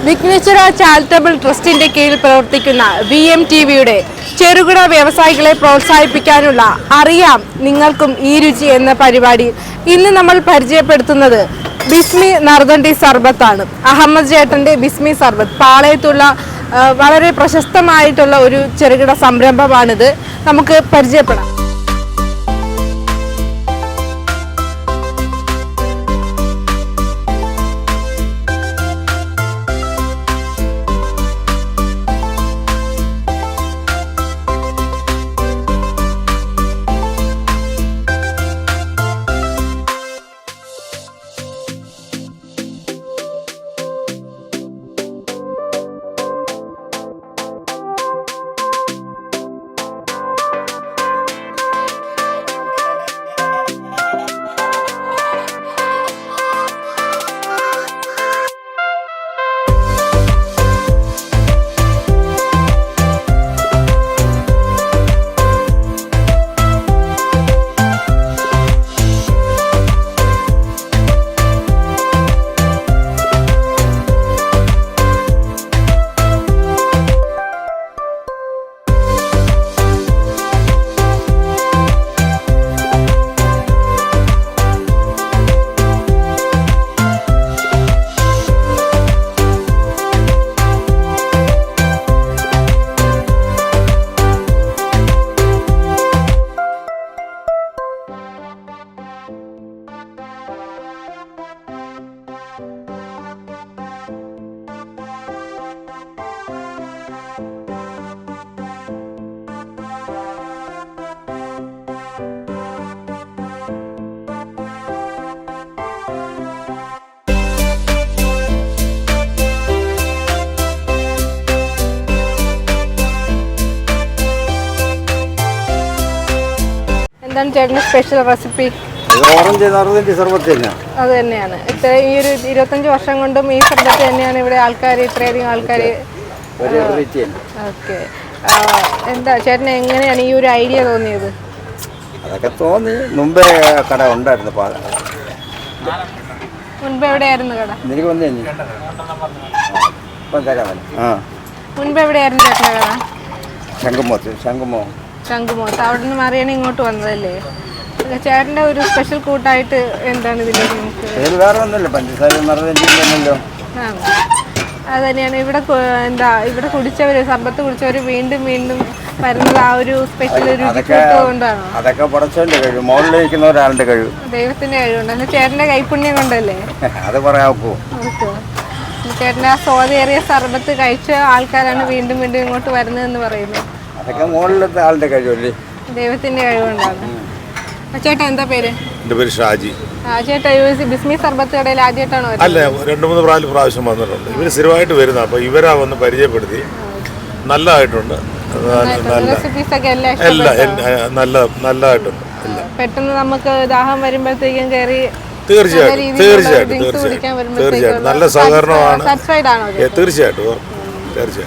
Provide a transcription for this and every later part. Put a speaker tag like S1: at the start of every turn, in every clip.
S1: Vighneshwara charitable ട്രസ്റ്റിന്റെ കീഴിൽ പ്രവർത്തിക്കുന്ന VMTVയുടെ ചെറുകിട വ്യവസായികളെ പ്രോത്സാഹിപ്പിക്കാനുള്ള അറിയാം നിങ്ങൾക്കും ഈ രുചി എന്ന പരിപാടി ഇന്ന് നമ്മൾ പരിചയപ്പെടുത്തുന്നത് ബിസ്മി നറുതണ്ടി സർബത്താണ്. അഹമ്മദ് ചേട്ടന്റെ ബിസ്മി സർബത്ത് പാളയത്തുള്ള വളരെ പ്രശസ്തമായിട്ടുള്ള ഒരു ചെറുകിട സംരംഭമാണിത്. നമുക്ക് പരിചയപ്പെടാം. എന്താണ് ചേട്ടൻ്റെ സ്പെഷ്യൽ റെസിപ്പി? അത് തന്നെയാണ്. ഈ ഒരു 25 വർഷം കൊണ്ടും ഈ സർബത്ത് തന്നെയാണ് ഇവിടെ ആൾക്കാർ, ഇത്രയധികം ആൾക്കാർ. ഓക്കെ, എന്താ ചേട്ടന് എങ്ങനെയാണ് ഈ ഒരു ഐഡിയ തോന്നിയത്?
S2: അതൊക്കെ തോന്നി. മുമ്പേ കട ഉണ്ടായിരുന്നു.
S1: മുൻപ് എവിടെയായിരുന്നു കട? മുൻപ് എവിടെയായിരുന്നു ചേട്ടൻ്റെ കട? ശംഖുമോത്ത്. അവിടെ നിന്ന് മാറിയാണ് ഇങ്ങോട്ട് വന്നതല്ലേ? ചേട്ടൻ്റെ ഒരു സ്പെഷ്യൽ കൂട്ടായിട്ട് എന്താണ് ഇതിലേക്ക് നമുക്ക്? അത് തന്നെയാണ് ഇവിടെ ഇവിടെ കുടിച്ചവര്, സർബത്ത് കുടിച്ചവര് വീണ്ടും വീണ്ടും വരുന്നത് ആ ഒരു സ്പെഷ്യൽ രുചിക്കൂട്ട് കൊണ്ടാണോ?
S2: അതൊക്കെ പടച്ചവന്റെ കഴിവ്, മുകളിലിരിക്കുന്ന ഒരാളുടെ കഴിവ്,
S1: ദൈവത്തിന്റെ കഴിവുണ്ട്. ചേട്ടന്റെ കൈപുണ്യം കൊണ്ടല്ലേ
S2: അത് പറയാവൂ.
S1: ചേട്ടന്റെ ആ സ്വാദേറിയ സർബത്ത് കഴിച്ച ആൾക്കാരാണ് വീണ്ടും വീണ്ടും ഇങ്ങോട്ട് വരുന്നതെന്ന് പറയുന്നത്.
S2: അതൊക്കെ മുകളിലത്തെ ആളുടെ കഴിവല്ലേ,
S1: ദൈവത്തിന്റെ കഴിവുകൊണ്ടാണ്. ചേട്ടാ എന്താ പേര്?
S3: എൻ്റെ പേര് ഷാജി.
S1: ചേട്ടാ ബിസ്മി സർബത്ത് കടയിൽ ആദ്യമായിട്ടാണോ?
S3: അല്ല, 2-3 പ്രാവശ്യം വന്നിട്ടുണ്ട്. ഇവർ സ്ഥിരമായിട്ട് വരുന്ന, അപ്പോൾ ഇവരാ വന്ന് പരിചയപ്പെടുത്തി. നല്ലതായിട്ടുണ്ട്. നല്ലതായിട്ടുണ്ട്.
S1: പെട്ടെന്ന് നമുക്ക് ദാഹം വരുമ്പോഴത്തേക്കും കയറി
S3: തീർച്ചയായിട്ടും നല്ല സഹകരണമാണ്. തീർച്ചയായിട്ടും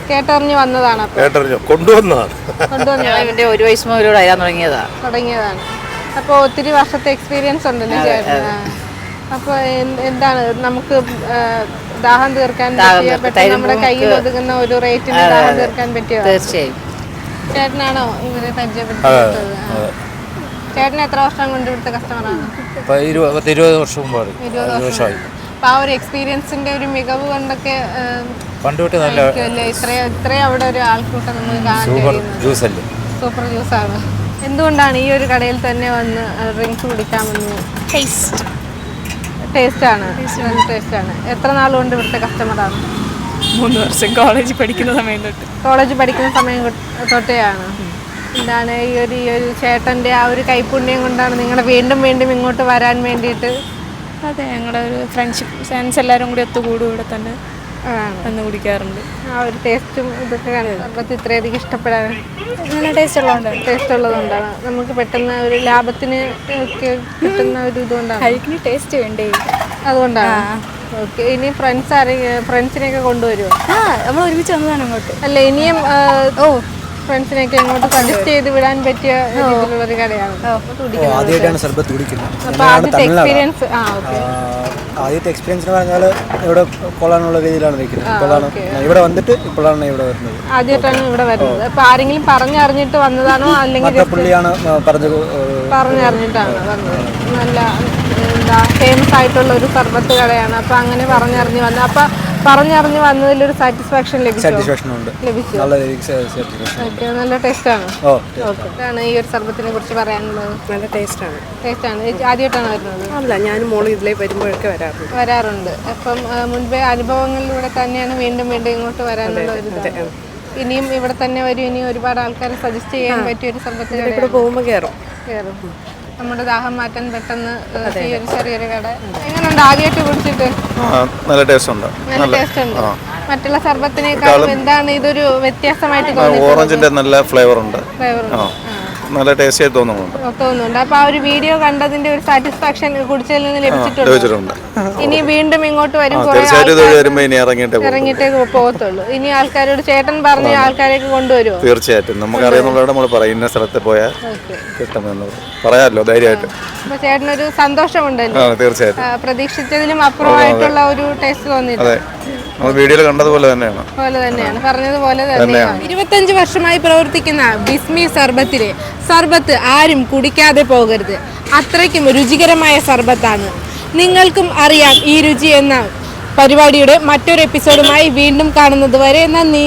S1: കേട്ടറിഞ്ഞു വന്നതാണ്,
S3: കൊണ്ടുവന്നതാണ്.
S4: ഇവന്റെ 1 വയസ്സ് മുതൽ വരാൻ
S1: തുടങ്ങിയതാണ്. അപ്പോൾ ഒത്തിരി വർഷത്തെ എക്സ്പീരിയൻസ് ഉണ്ടല്ലോ ചേട്ടന്. അപ്പോൾ എന്താണ് നമുക്ക് ദാഹം തീർക്കാൻ നമ്മുടെ കയ്യിൽ ഒതുങ്ങുന്ന ഒരു റേറ്റിന് ദാഹം തീർക്കാൻ പറ്റിയോ?
S4: തീർച്ചയായും.
S1: ചേട്ടനാണോ ഇവരെ പരിചയപ്പെടുത്തുന്നത്? ചേട്ടൻ എത്ര വർഷം കൊണ്ട് ഇവിടുത്തെ കസ്റ്റമറാണ്?
S5: 20 വർഷം മുമ്പാണ്.
S1: 20 വർഷമായി. അപ്പോൾ ആ ഒരു എക്സ്പീരിയൻസിന്റെ ഒരു മികവ് കൊണ്ടൊക്കെ
S5: പണ്ടുതൊട്ട് നല്ല
S1: ഇത്രയും അവിടെ ഒരു ആൾക്കൂട്ടം നമുക്ക് കാണാൻ കഴിയുന്നത്. സൂപ്പർ ജ്യൂസാണ്. എന്തുകൊണ്ടാണ് ഈ ഒരു കടയിൽ തന്നെ വന്ന് ഡ്രിങ്ക്സ് കുടിക്കാമെന്ന്? ടേസ്റ്റാണ്. എത്ര നാൾ കൊണ്ട് ഇവിടുത്തെ കസ്റ്റമറാണ്?
S6: 3 വർഷം. കോളേജിൽ പഠിക്കുന്ന സമയം
S1: തൊട്ടെയാണ്. എന്താണ് ഈ ഒരു ചേട്ടൻ്റെ ആ ഒരു കൈപുണ്യം കൊണ്ടാണ് നിങ്ങൾ വീണ്ടും വീണ്ടും ഇങ്ങോട്ട് വരാൻ വേണ്ടിയിട്ട്?
S6: അതെ, ഞങ്ങളുടെ ഒരു ഫ്രണ്ട്സ് എല്ലാവരും കൂടി ഒത്തുകൂടും ഇവിടെ തന്നെ വന്ന് കുടിക്കാറുണ്ട്.
S1: ആ ഒരു ടേസ്റ്റും ഇതൊക്കെ സർബത്ത് ഇത്രയധികം ഇഷ്ടപ്പെടാൻ
S6: നല്ല ടേസ്റ്റ്
S1: ഉള്ളതുകൊണ്ടാണ്. നമുക്ക് പെട്ടെന്ന് ഒരു ലാഭത്തിന് ഒക്കെ കിട്ടുന്ന ഒരു ഇതുകൊണ്ടാണ്.
S6: കഴിക്കുന്ന ടേസ്റ്റ് വേണ്ടേ,
S1: അതുകൊണ്ടാണ്. ഓക്കെ, ഇനി ഫ്രണ്ട്സിനെയൊക്കെ കൊണ്ടുവരുമോ?
S6: നമ്മൾ ഒരുമിച്ച് വന്നതാണ് അങ്ങോട്ട്.
S1: അല്ല, ഇനിയും ഫ്രണ്ട്സിനെയൊക്കെ ഇങ്ങോട്ട് സജസ്റ്റ് ചെയ്ത് വിടാൻ പറ്റിയ രീതിയിലുള്ള ഒരു കടയാണ്.
S7: ആദ്യമായിട്ടാണ് സർബത്ത് കുടിക്കുന്നത്.
S1: അപ്പൊ ആദ്യത്തെ എക്സ്പീരിയൻസ്
S7: ആദ്യത്തെ എക്സ്പീരിയൻസ് എന്ന് പറഞ്ഞാൽ ഇവിടെ കൊള്ളാനുള്ള രീതിയിലാണ് നിൽക്കുന്നത്. ഇപ്പോഴാണ് ഇവിടെ വന്നിട്ട് ഇപ്പോഴാണ് ഇവിടെ വരുന്നത്.
S1: ആദ്യമായിട്ടാണ് ഇവിടെ വരുന്നത്. അപ്പൊ ആരെങ്കിലും പറഞ്ഞറിഞ്ഞിട്ട് വന്നതാണോ അല്ലെങ്കിൽ
S7: പുള്ളിയാണ്
S1: പറഞ്ഞറിഞ്ഞിട്ടാണ് വന്നത്? നല്ല എന്താ ഫേമസ് ആയിട്ടുള്ള ഒരു സർബത്ത് കടയാണ്. അപ്പൊ അങ്ങനെ പറഞ്ഞറിഞ്ഞ് വന്നു. അപ്പൊ പറഞ്ഞറിഞ്ഞ് വന്നതിലൊരു സാറ്റിസ്ഫാക്ഷൻ ലഭിച്ചു. നല്ല ടേസ്റ്റ് ആണ്. ഇതാണ് ഈ ഒരു സർബത്തിനെ കുറിച്ച് പറയാനുള്ളത്.
S8: നല്ല ടേസ്റ്റാണ്.
S1: ആദ്യമായിട്ടാണ് വരുന്നത്?
S8: അല്ല, ഞാനും മോള് ഇതിലേ വരുമ്പോഴൊക്കെ
S1: വരാറുണ്ട്. അപ്പം മുൻപേ അനുഭവങ്ങളിലൂടെ തന്നെയാണ് വീണ്ടും വീണ്ടും ഇങ്ങോട്ട് വരാനുള്ള ഒരു ഇത്. ഇനിയും ഇവിടെ തന്നെ വരും. ഇനി ഒരുപാട് ആൾക്കാരെ സജസ്റ്റ് ചെയ്യാൻ പറ്റിയ ഒരു സർബത്ത് കട
S8: പോകുമ്പോൾ കയറും.
S1: നമ്മുടെ ദാഹം മാറ്റാൻ പെട്ടെന്ന് ഈ ഒരു ചെറിയൊരു കട. എങ്ങനെയുണ്ട് ആദ്യമായിട്ട് കുടിച്ചിട്ട്?
S3: നല്ല ടേസ്റ്റ് ഉണ്ട്.
S1: നല്ല ടേസ്റ്റ് ഉണ്ട്. മറ്റുള്ള സർബത്തിനേക്കാളും എന്താണ് ഇതൊരു വ്യത്യാസമായിട്ട്
S3: ഓറഞ്ചിന്റെ നല്ല ഫ്ലേവർ ഉണ്ട്. നല്ല ടേസ്റ്റ് ആയി
S1: തോന്നുന്നുണ്ട്. അപ്പൊ ആ ഒരു വീഡിയോ കണ്ടതിന്റെ ഒരു സാറ്റിസ്ഫാക്ഷൻ കുടിച്ചതിൽ നിന്ന് ലഭിച്ചിട്ടുണ്ട്. ഇനി വീണ്ടും ഇങ്ങോട്ട് വരുമ്പോൾ ഇറങ്ങിയിട്ടേ പോകത്തുള്ളൂ. ഇനി ആൾക്കാരോട് ചേട്ടൻ പറഞ്ഞ ആൾക്കാരെയൊക്കെ കൊണ്ടുവരുമോ?
S3: തീർച്ചയായിട്ടും. നമുക്കറിയാവുന്നവരോട് നമ്മൾ പറയും ഇന്ന സ്ഥലത്ത് പോയാൽ കിട്ടുമെന്ന് പറയാമല്ലോ ധൈര്യമായിട്ട്.
S1: അപ്പൊ ചേട്ടനൊരു സന്തോഷമുണ്ടല്ലോ.
S3: തീർച്ചയായിട്ടും.
S1: പ്രതീക്ഷിച്ചതിലും അപ്പുറമായിട്ടുള്ള ഒരു ടേസ്റ്റ് തോന്നിയിട്ടുണ്ട്.
S3: വീഡിയോയിൽ കണ്ടതുപോലെ തന്നെയാണ്.
S1: പറഞ്ഞതുപോലെ തന്നെയാണ്. 25 വർഷമായി പ്രവർത്തിക്കുന്ന ബിസ്മി സർബത്തിലെ സർബത്ത് ആരും കുടിക്കാതെ പോകരുത്. അത്രയ്ക്കും രുചികരമായ സർബത്താണ്. നിങ്ങൾക്കും അറിയാം ഈ രുചി എന്ന പരിപാടിയുടെ മറ്റൊരു എപ്പിസോഡുമായി വീണ്ടും കാണുന്നത് വരെ നന്ദി.